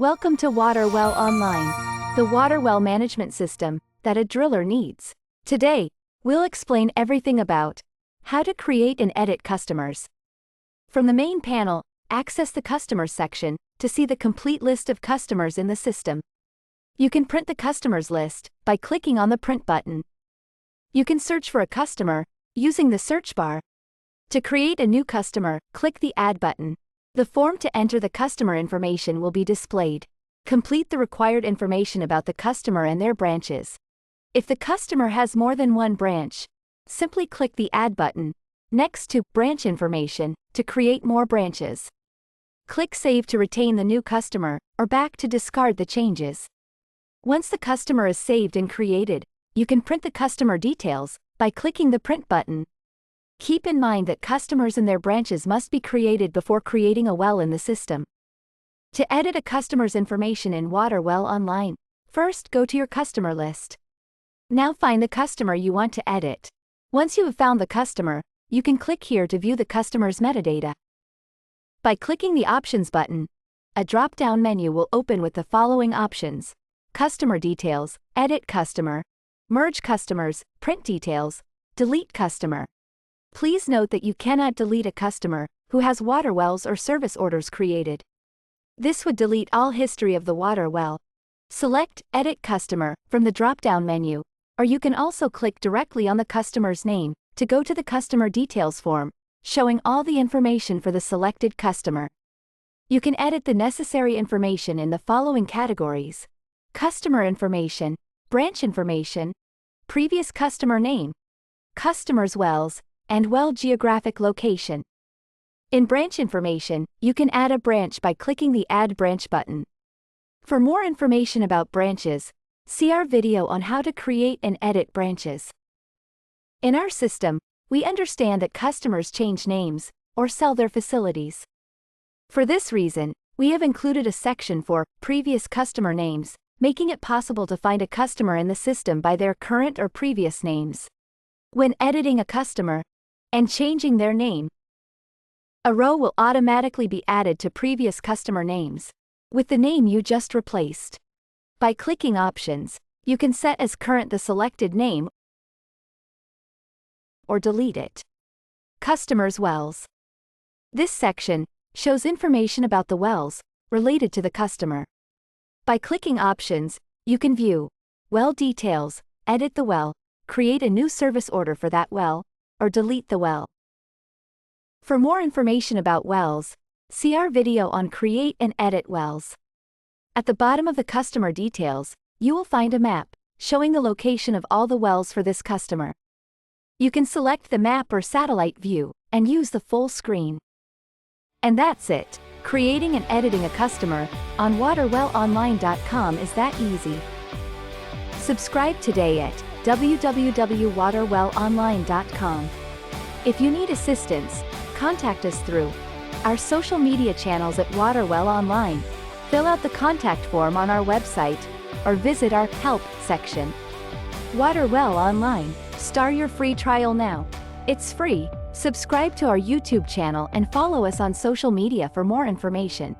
Welcome to Water Well Online, the water well management system that a driller needs. Today, we'll explain everything about how to create and edit customers. From the main panel, access the Customers section to see the complete list of customers in the system. You can print the customers list by clicking on the Print button. You can search for a customer using the search bar. To create a new customer, click the Add button. The form to enter the customer information will be displayed. Complete the required information about the customer and their branches. If the customer has more than one branch, simply click the Add button next to Branch Information to create more branches. Click Save to retain the new customer, or Back to discard the changes. Once the customer is saved and created, you can print the customer details by clicking the Print button. Keep in mind that customers and their branches must be created before creating a well in the system. To edit a customer's information in Water Well Online, first go to your customer list. Now find the customer you want to edit. Once you have found the customer, you can click here to view the customer's metadata. By clicking the Options button, a drop-down menu will open with the following options: Customer Details, Edit Customer, Merge Customers, Print Details, Delete Customer. Please note that you cannot delete a customer who has water wells or service orders created. This would delete all history of the water well. Select Edit Customer from the drop-down menu, or you can also click directly on the customer's name to go to the Customer Details form, showing all the information for the selected customer. You can edit the necessary information in the following categories: Customer Information, Branch Information, Previous Customer Name, Customer's Wells, and well geographic location. In Branch Information, you can add a branch by clicking the Add Branch button. For more information about branches, see our video on how to create and edit branches. In our system, we understand that customers change names or sell their facilities. For this reason, we have included a section for Previous Customer Names, making it possible to find a customer in the system by their current or previous names. When editing a customer and changing their name, a row will automatically be added to previous customer names with the name you just replaced. By clicking Options, you can set as current the selected name or delete it. Customers' Wells. This section shows information about the wells related to the customer. By clicking Options, you can view well details, edit the well, create a new service order for that well, or delete the well. For more information about wells, see our video on Create and Edit Wells. At the bottom of the Customer Details, you will find a map showing the location of all the wells for this customer. You can select the map or satellite view and use the full screen. And that's it. Creating and editing a customer on waterwellonline.com is that easy. Subscribe today at www.waterwellonline.com. If you need assistance, contact us through our social media channels at Water Well Online. Fill out the contact form on our website or visit our Help section. Water Well Online. Start your free trial now. It's free. Subscribe to our YouTube channel and follow us on social media for more information.